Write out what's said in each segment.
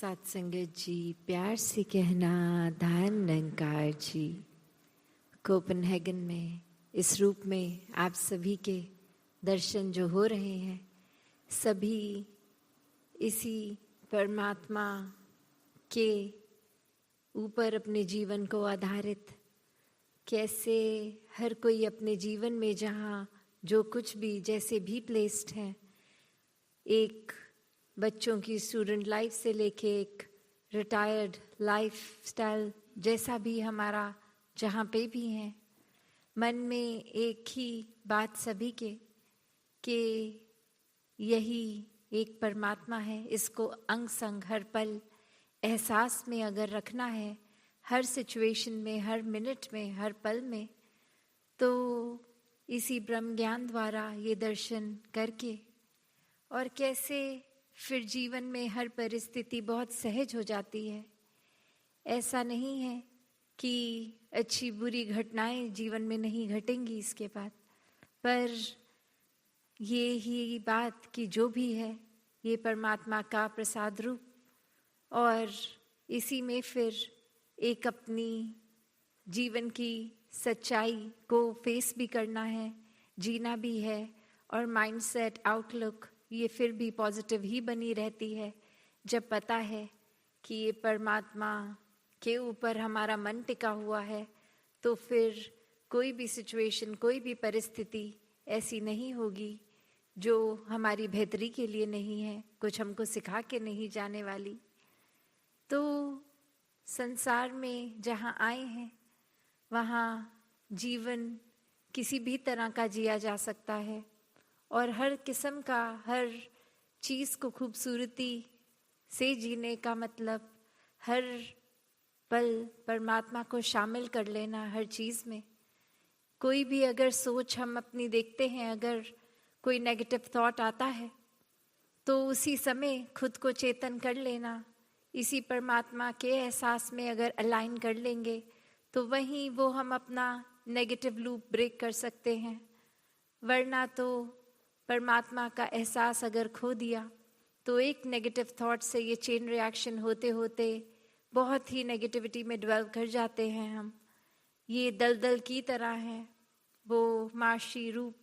सत्संगत जी, प्यार से कहना दान निरंकार जी। कोपनहेगन में इस रूप में आप सभी के दर्शन जो हो रहे हैं, सभी इसी परमात्मा के ऊपर अपने जीवन को आधारित, कैसे हर कोई अपने जीवन में जहाँ जो कुछ भी जैसे भी प्लेस्ड है, एक बच्चों की स्टूडेंट लाइफ से लेके एक रिटायर्ड लाइफ स्टाइल जैसा भी हमारा जहाँ पे भी है, मन में एक ही बात सभी के कि यही एक परमात्मा है। इसको अंग संग हर पल एहसास में अगर रखना है, हर सिचुएशन में, हर मिनट में, हर पल में, तो इसी ब्रह्म ज्ञान द्वारा ये दर्शन करके और कैसे फिर जीवन में हर परिस्थिति बहुत सहज हो जाती है। ऐसा नहीं है कि अच्छी बुरी घटनाएं जीवन में नहीं घटेंगी इसके बाद, पर ये ही बात कि जो भी है ये परमात्मा का प्रसाद रूप, और इसी में फिर एक अपनी जीवन की सच्चाई को फेस भी करना है, जीना भी है, और माइंडसेट आउटलुक ये फिर भी पॉजिटिव ही बनी रहती है जब पता है कि ये परमात्मा के ऊपर हमारा मन टिका हुआ है। तो फिर कोई भी सिचुएशन, कोई भी परिस्थिति ऐसी नहीं होगी जो हमारी बेहतरी के लिए नहीं है, कुछ हमको सिखा के नहीं जाने वाली। तो संसार में जहाँ आए हैं वहाँ जीवन किसी भी तरह का जिया जा सकता है, और हर किस्म का, हर चीज़ को खूबसूरती से जीने का मतलब हर पल परमात्मा को शामिल कर लेना हर चीज़ में। कोई भी अगर सोच हम अपनी देखते हैं, अगर कोई नेगेटिव थॉट आता है तो उसी समय खुद को चेतन कर लेना, इसी परमात्मा के एहसास में अगर अलाइन कर लेंगे तो वहीं वो हम अपना नेगेटिव लूप ब्रेक कर सकते हैं। वरना तो परमात्मा का एहसास अगर खो दिया तो एक नेगेटिव थॉट से ये चेन रिएक्शन होते होते बहुत ही नेगेटिविटी में ड्वेल कर जाते हैं हम। ये दलदल की तरह है वो माशी रूप,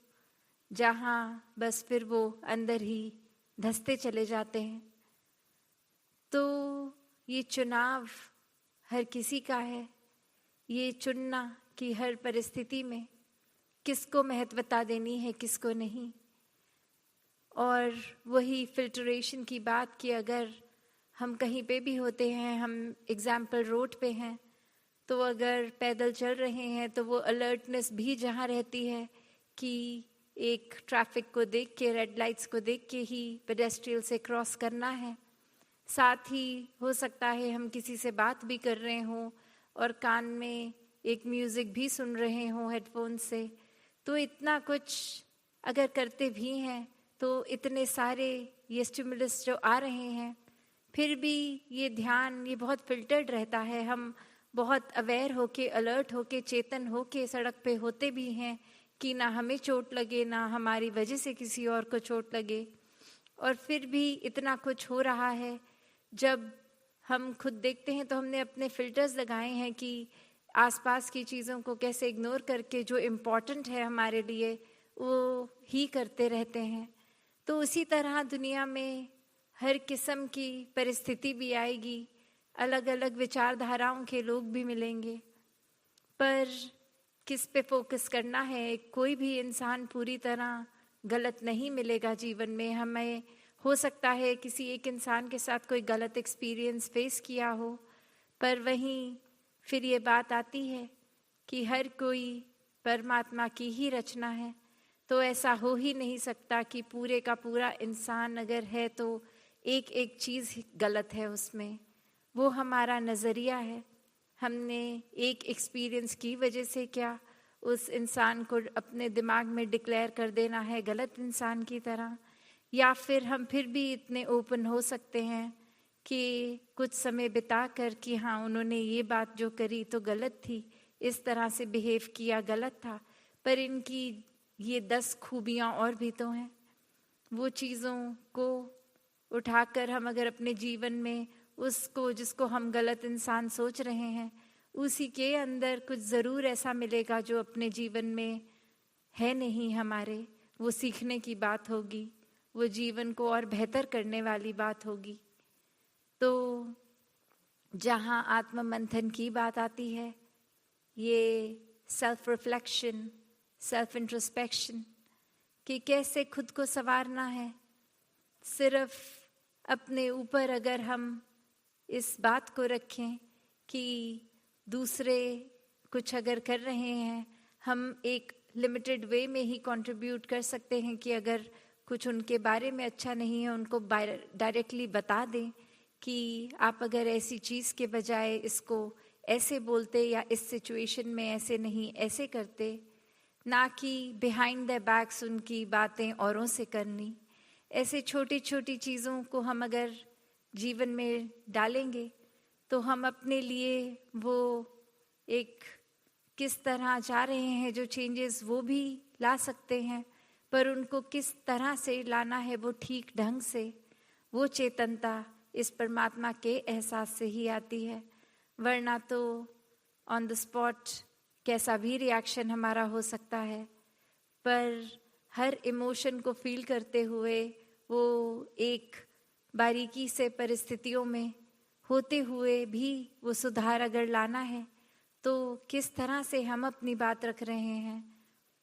जहाँ बस फिर वो अंदर ही धंसते चले जाते हैं। तो ये चुनाव हर किसी का है, ये चुनना कि हर परिस्थिति में किसको महत्वता देनी है, किसको नहीं। और वही फिल्ट्रेशन की बात कि अगर हम कहीं पे भी होते हैं, हम एग्जाम्पल रोड पे हैं, तो अगर पैदल चल रहे हैं तो वो अलर्टनेस भी जहाँ रहती है कि एक ट्रैफिक को देख के, रेड लाइट्स को देख के ही पेडेस्ट्रियल से क्रॉस करना है। साथ ही हो सकता है हम किसी से बात भी कर रहे हों और कान में एक म्यूज़िक भी सुन रहे हों हेडफोन से। तो इतना कुछ अगर करते भी हैं तो इतने सारे ये स्टिमुलस जो आ रहे हैं, फिर भी ये ध्यान ये बहुत फिल्टर्ड रहता है। हम बहुत अवेयर होके, अलर्ट होके, चेतन होके सड़क पे होते भी हैं कि ना हमें चोट लगे, ना हमारी वजह से किसी और को चोट लगे। और फिर भी इतना कुछ हो रहा है। जब हम खुद देखते हैं तो हमने अपने फिल्टर्स लगाए हैं कि आसपास की चीज़ों को कैसे इग्नोर करके जो इम्पोर्टेंट है हमारे लिए वो ही करते रहते हैं। तो उसी तरह दुनिया में हर किस्म की परिस्थिति भी आएगी, अलग अलग विचारधाराओं के लोग भी मिलेंगे, पर किस पे फोकस करना है। कोई भी इंसान पूरी तरह गलत नहीं मिलेगा जीवन में। हमें हो सकता है किसी एक इंसान के साथ कोई गलत एक्सपीरियंस फेस किया हो, पर वहीं फिर ये बात आती है कि हर कोई परमात्मा की ही रचना है। तो ऐसा हो ही नहीं सकता कि पूरे का पूरा इंसान अगर है तो एक एक चीज़ गलत है उसमें। वो हमारा नज़रिया है। हमने एक एक्सपीरियंस की वजह से क्या उस इंसान को अपने दिमाग में डिक्लेयर कर देना है गलत इंसान की तरह, या फिर हम फिर भी इतने ओपन हो सकते हैं कि कुछ समय बिता कर कि हाँ उन्होंने ये बात जो करी तो गलत थी, इस तरह से बिहेव किया गलत था, पर इनकी ये 10 खूबियाँ और भी तो हैं। वो चीज़ों को उठाकर हम अगर अपने जीवन में उसको जिसको हम गलत इंसान सोच रहे हैं, उसी के अंदर कुछ ज़रूर ऐसा मिलेगा जो अपने जीवन में है नहीं हमारे। वो सीखने की बात होगी, वो जीवन को और बेहतर करने वाली बात होगी। तो जहाँ आत्म मंथन की बात आती है, ये सेल्फ रिफ्लेक्शन, सेल्फ इंट्रोस्पेक्शन, कि कैसे खुद को संवारना है। सिर्फ अपने ऊपर अगर हम इस बात को रखें कि दूसरे कुछ अगर कर रहे हैं, हम एक लिमिटेड वे में ही कंट्रीब्यूट कर सकते हैं कि अगर कुछ उनके बारे में अच्छा नहीं है, उनको डायरेक्टली बता दें कि आप अगर ऐसी चीज़ के बजाय इसको ऐसे बोलते या इस सिचुएशन में ऐसे नहीं ऐसे करते, ना कि बिहाइंड द बैक्स उनकी बातें औरों से करनी। ऐसे छोटी छोटी चीज़ों को हम अगर जीवन में डालेंगे तो हम अपने लिए वो एक किस तरह जा रहे हैं जो चेंजेस वो भी ला सकते हैं, पर उनको किस तरह से लाना है वो ठीक ढंग से, वो चेतनता इस परमात्मा के एहसास से ही आती है। वरना तो ऑन द स्पॉट कैसा भी रिएक्शन हमारा हो सकता है, पर हर इमोशन को फील करते हुए वो एक बारीकी से परिस्थितियों में होते हुए भी वो सुधार अगर लाना है तो किस तरह से हम अपनी बात रख रहे हैं,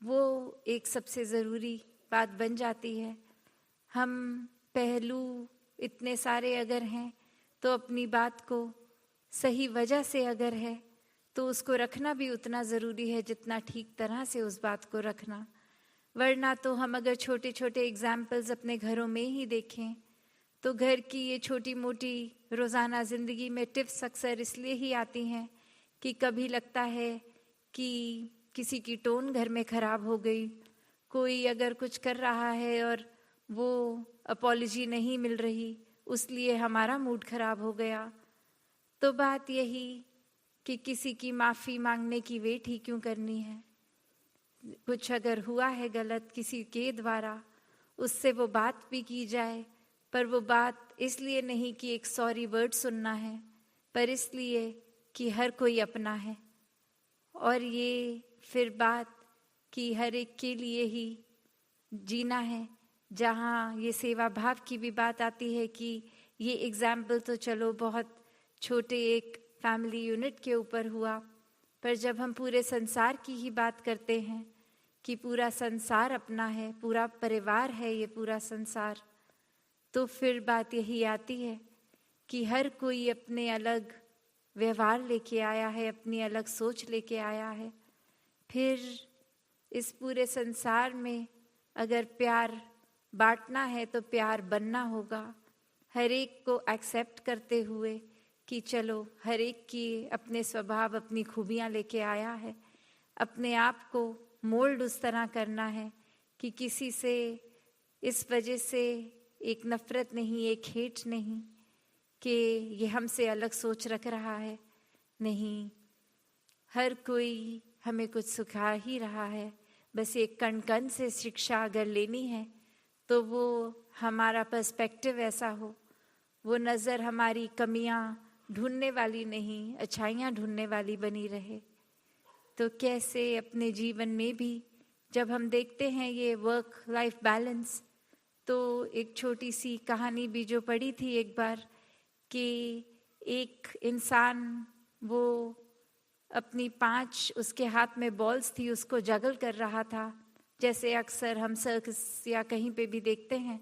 वो एक सबसे ज़रूरी बात बन जाती है। हम पहलू इतने सारे अगर हैं तो अपनी बात को सही वजह से अगर है तो उसको रखना भी उतना ज़रूरी है जितना ठीक तरह से उस बात को रखना। वरना तो हम अगर छोटे छोटे एग्जाम्पल्स अपने घरों में ही देखें तो घर की ये छोटी मोटी रोज़ाना ज़िंदगी में टिप्स अक्सर इसलिए ही आती हैं कि कभी लगता है कि किसी की टोन घर में ख़राब हो गई, कोई अगर कुछ कर रहा है और वो अपॉलॉजी नहीं मिल रही, उसलिए हमारा मूड ख़राब हो गया। तो बात यही कि किसी की माफ़ी मांगने की वेट ही क्यों करनी है। कुछ अगर हुआ है गलत किसी के द्वारा, उससे वो बात भी की जाए, पर वो बात इसलिए नहीं कि एक सॉरी वर्ड सुनना है, पर इसलिए कि हर कोई अपना है। और ये फिर बात कि हर एक के लिए ही जीना है, जहाँ ये सेवा भाव की भी बात आती है कि ये एग्जाम्पल तो चलो बहुत छोटे एक फैमिली यूनिट के ऊपर हुआ, पर जब हम पूरे संसार की ही बात करते हैं कि पूरा संसार अपना है, पूरा परिवार है ये पूरा संसार, तो फिर बात यही आती है कि हर कोई अपने अलग व्यवहार लेके आया है, अपनी अलग सोच लेके आया है। फिर इस पूरे संसार में अगर प्यार बांटना है तो प्यार बनना होगा, हर एक को एक्सेप्ट करते हुए कि चलो हर एक की अपने स्वभाव अपनी खूबियाँ लेके आया है। अपने आप को मोल्ड उस तरह करना है कि किसी से इस वजह से एक नफ़रत नहीं, एक हेट नहीं कि ये हमसे अलग सोच रख रहा है। नहीं, हर कोई हमें कुछ सिखा ही रहा है। बस एक कण कण से शिक्षा अगर लेनी है तो वो हमारा पर्सपेक्टिव ऐसा हो, वो नज़र हमारी कमियां ढूंढने वाली नहीं, अच्छाइयां ढूंढने वाली बनी रहे। तो कैसे अपने जीवन में भी जब हम देखते हैं ये वर्क लाइफ बैलेंस, तो एक छोटी सी कहानी भी जो पढ़ी थी एक बार कि एक इंसान वो अपनी 5 उसके हाथ में बॉल्स थी, उसको जगल कर रहा था, जैसे अक्सर हम सर्कस या कहीं पे भी देखते हैं।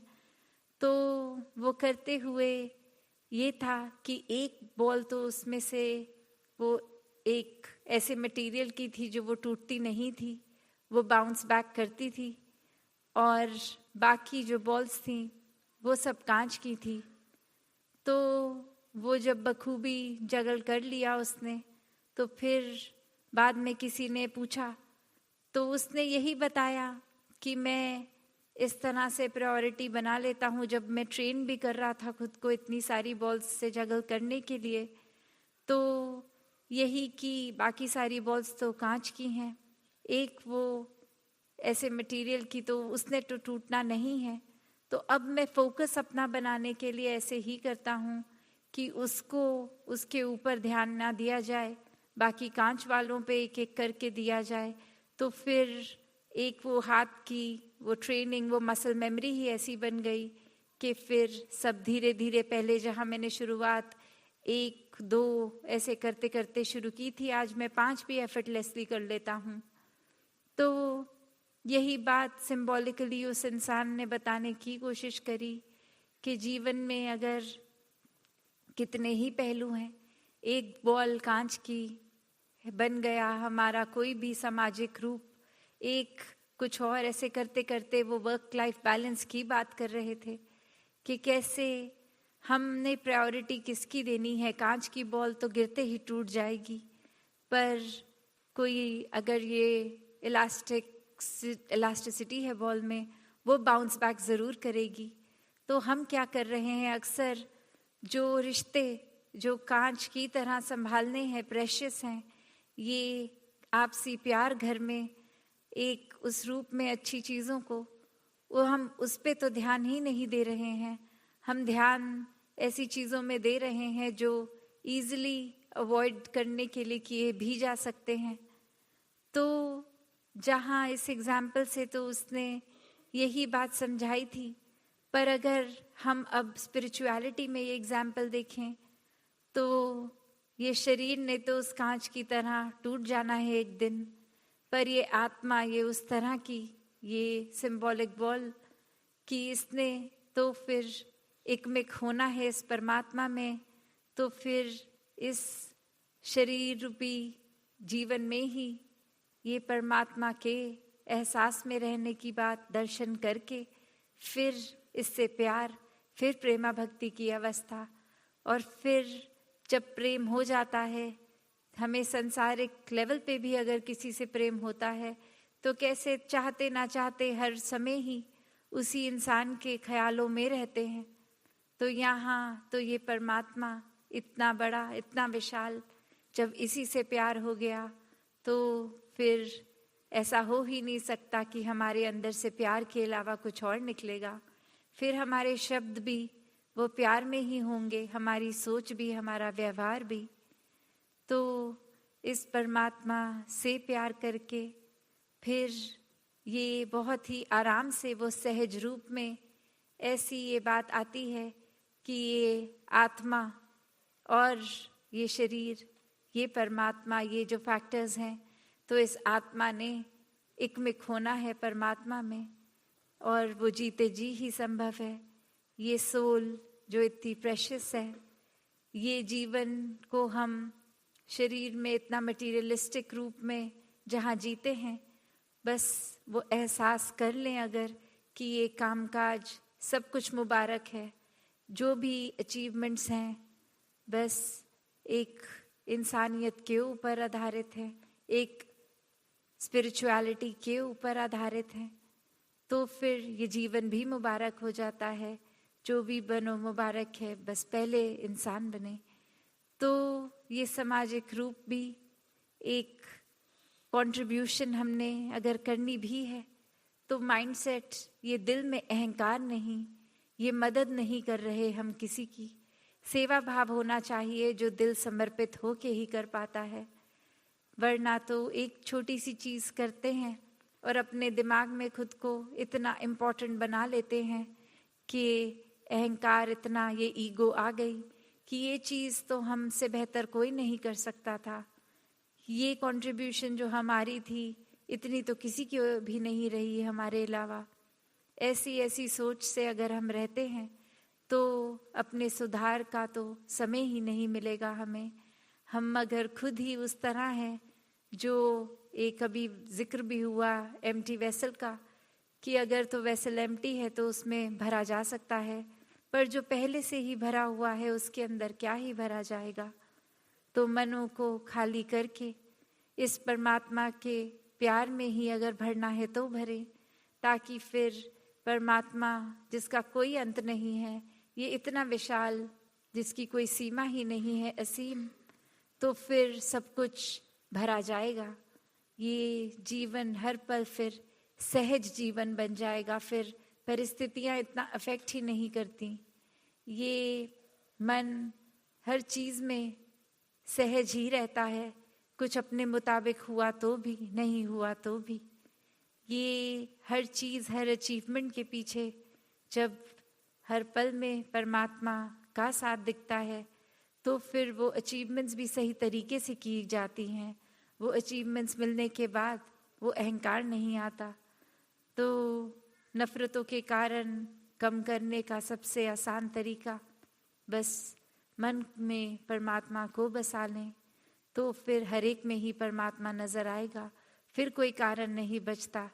तो वो करते हुए ये था कि एक बॉल तो उसमें से वो एक ऐसे मटेरियल की थी जो वो टूटती नहीं थी, वो बाउंस बैक करती थी, और बाकी जो बॉल्स थी वो सब कांच की थी। तो वो जब बखूबी जगल कर लिया उसने, तो फिर बाद में किसी ने पूछा तो उसने यही बताया कि मैं इस तरह से प्रायोरिटी बना लेता हूँ, जब मैं ट्रेन भी कर रहा था खुद को इतनी सारी बॉल्स से जगल करने के लिए, तो यही कि बाकी सारी बॉल्स तो कांच की हैं, एक वो ऐसे मटेरियल की, तो उसने तो टूटना नहीं है। तो अब मैं फोकस अपना बनाने के लिए ऐसे ही करता हूँ कि उसको उसके ऊपर ध्यान ना दिया जाए, बाकी कांच वालों पे एक एक करके दिया जाए, तो फिर एक वो हाथ की वो ट्रेनिंग, वो मसल मेमोरी ही ऐसी बन गई कि फिर सब धीरे धीरे, पहले जहाँ मैंने शुरुआत 1-2 ऐसे करते करते शुरू की थी, आज मैं 5 भी एफर्टलेसली कर लेता हूँ। तो यही बात सिंबॉलिकली उस इंसान ने बताने की कोशिश करी कि जीवन में अगर कितने ही पहलू हैं, एक बॉल कांच की बन गया हमारा कोई भी सामाजिक रूप, एक कुछ और ऐसे करते करते वो वर्क लाइफ बैलेंस की बात कर रहे थे कि कैसे हमने प्रायोरिटी किसकी देनी है। कांच की बॉल तो गिरते ही टूट जाएगी, पर कोई अगर ये इलास्टिसिटी है बॉल में, वो बाउंस बैक ज़रूर करेगी। तो हम क्या कर रहे हैं, अक्सर जो रिश्ते जो कांच की तरह संभालने हैं, प्रेशियस हैं, ये आपसी प्यार घर में एक उस रूप में अच्छी चीज़ों को, वो हम उस पे तो ध्यान ही नहीं दे रहे हैं। हम ध्यान ऐसी चीज़ों में दे रहे हैं जो ईज़िली अवॉइड करने के लिए किए भी जा सकते हैं। तो जहाँ इस एग्जाम्पल से तो उसने यही बात समझाई थी, पर अगर हम अब स्पिरिचुअलिटी में ये एग्जाम्पल देखें तो ये शरीर ने तो उस कांच की तरह टूट जाना है एक दिन, पर ये आत्मा, ये उस तरह की ये सिंबॉलिक बॉल कि इसने तो फिर एकमिक होना है इस परमात्मा में, तो फिर इस शरीर रूपी जीवन में ही ये परमात्मा के एहसास में रहने की बात दर्शन करके, फिर इससे प्यार, फिर प्रेमा भक्ति की अवस्था, और फिर जब प्रेम हो जाता है, हमें संसारिक लेवल पे भी अगर किसी से प्रेम होता है तो कैसे चाहते ना चाहते हर समय ही उसी इंसान के ख्यालों में रहते हैं। तो यहाँ तो ये परमात्मा इतना बड़ा, इतना विशाल, जब इसी से प्यार हो गया तो फिर ऐसा हो ही नहीं सकता कि हमारे अंदर से प्यार के अलावा कुछ और निकलेगा। फिर हमारे शब्द भी वो प्यार में ही होंगे, हमारी सोच भी, हमारा व्यवहार भी। तो इस परमात्मा से प्यार करके फिर ये बहुत ही आराम से वो सहज रूप में ऐसी ये बात आती है कि ये आत्मा और ये शरीर, ये परमात्मा, ये जो फैक्टर्स हैं, तो इस आत्मा ने एकमिक होना है परमात्मा में, और वो जीते जी ही संभव है। ये सोल जो इतनी प्रेशियस है, ये जीवन को हम शरीर में इतना मटीरियलिस्टिक रूप में जहाँ जीते हैं, बस वो एहसास कर लें अगर कि ये कामकाज सब कुछ मुबारक है, जो भी अचीवमेंट्स हैं बस एक इंसानियत के ऊपर आधारित है, एक स्पिरिचुअलिटी के ऊपर आधारित है, तो फिर ये जीवन भी मुबारक हो जाता है। जो भी बनो मुबारक है, बस पहले इंसान बने। तो ये सामाजिक रूप भी एक कंट्रीब्यूशन हमने अगर करनी भी है, तो माइंडसेट, ये दिल में अहंकार नहीं, ये मदद नहीं कर रहे हम किसी की, सेवा भाव होना चाहिए जो दिल समर्पित हो के ही कर पाता है। वरना तो एक छोटी सी चीज़ करते हैं और अपने दिमाग में खुद को इतना इम्पोर्टेंट बना लेते हैं कि अहंकार, इतना ये ईगो आ गई कि ये चीज़ तो हमसे बेहतर कोई नहीं कर सकता था, ये कंट्रीब्यूशन जो हमारी थी इतनी तो किसी की भी नहीं रही हमारे अलावा। ऐसी ऐसी सोच से अगर हम रहते हैं तो अपने सुधार का तो समय ही नहीं मिलेगा हमें। हम अगर खुद ही उस तरह हैं, जो एक अभी जिक्र भी हुआ एम्प्टी वेसल का, कि अगर तो वेसल एम्प्टी है तो उसमें भरा जा सकता है, पर जो पहले से ही भरा हुआ है उसके अंदर क्या ही भरा जाएगा। तो मनों को खाली करके इस परमात्मा के प्यार में ही अगर भरना है तो भरें, ताकि फिर परमात्मा जिसका कोई अंत नहीं है, ये इतना विशाल जिसकी कोई सीमा ही नहीं है, असीम, तो फिर सब कुछ भरा जाएगा। ये जीवन हर पल फिर सहज जीवन बन जाएगा, फिर परिस्थितियाँ इतना अफेक्ट ही नहीं करती। ये मन हर चीज़ में सहज ही रहता है, कुछ अपने मुताबिक हुआ तो भी, नहीं हुआ तो भी। ये हर चीज़, हर अचीवमेंट के पीछे जब हर पल में परमात्मा का साथ दिखता है तो फिर वो अचीवमेंट्स भी सही तरीके से की जाती हैं। वो अचीवमेंट्स मिलने के बाद वो अहंकार नहीं आता। तो नफ़रतों के कारण कम करने का सबसे आसान तरीका, बस मन में परमात्मा को बसा लें, तो फिर हर एक में ही परमात्मा नज़र आएगा। फिर कोई कारण नहीं बचता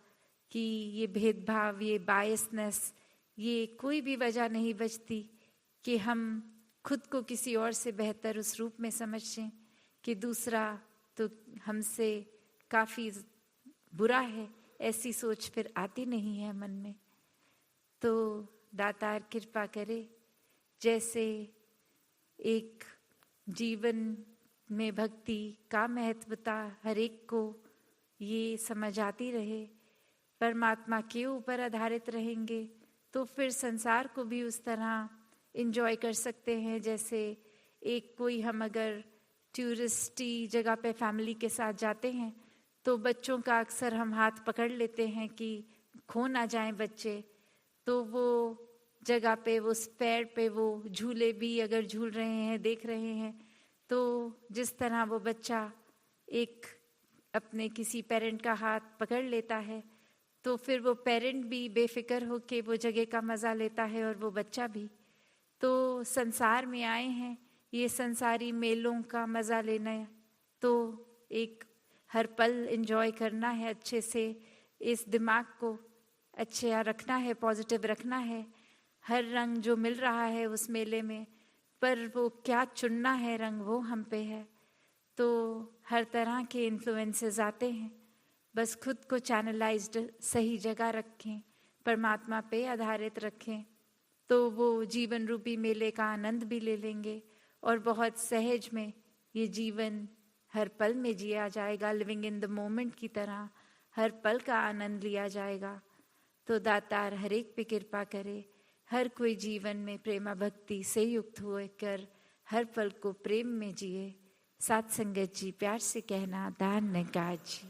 कि ये भेदभाव, ये बायसनेस, ये कोई भी वजह नहीं बचती कि हम खुद को किसी और से बेहतर उस रूप में समझें कि दूसरा तो हमसे काफ़ी बुरा है। ऐसी सोच फिर आती नहीं है मन में। तो दातार कृपा करे, जैसे एक जीवन में भक्ति का महत्वता हर एक को ये समझ आती रहे, परमात्मा के ऊपर आधारित रहेंगे तो फिर संसार को भी उस तरह इंजॉय कर सकते हैं। जैसे एक कोई हम अगर टूरिस्टी जगह पे फैमिली के साथ जाते हैं तो बच्चों का अक्सर हम हाथ पकड़ लेते हैं कि खो ना जाएं बच्चे। तो वो जगह पे, वो पेड़ पे वो झूले भी अगर झूल रहे हैं, देख रहे हैं, तो जिस तरह वो बच्चा एक अपने किसी पेरेंट का हाथ पकड़ लेता है तो फिर वो पेरेंट भी बेफिक्र होके वो जगह का मज़ा लेता है और वो बच्चा भी। तो संसार में आए हैं, ये संसारी मेलों का मज़ा लेना है, तो एक हर पल एंजॉय करना है अच्छे से, इस दिमाग को अच्छा रखना है, पॉजिटिव रखना है। हर रंग जो मिल रहा है उस मेले में, पर वो क्या चुनना है रंग, वो हम पे है। तो हर तरह के इन्फ्लुएंसेस आते हैं, बस खुद को चैनलाइज्ड सही जगह रखें, परमात्मा पे आधारित रखें, तो वो जीवन रूपी मेले का आनंद भी ले लेंगे और बहुत सहज में ये जीवन हर पल में जिया जाएगा। लिविंग इन द मोमेंट की तरह हर पल का आनंद लिया जाएगा। तो दातार हर एक पे कृपा करे, हर कोई जीवन में प्रेमा भक्ति से युक्त होकर हर पल को प्रेम में जिए। साथ संगत जी, प्यार से कहना, दान नकार जी।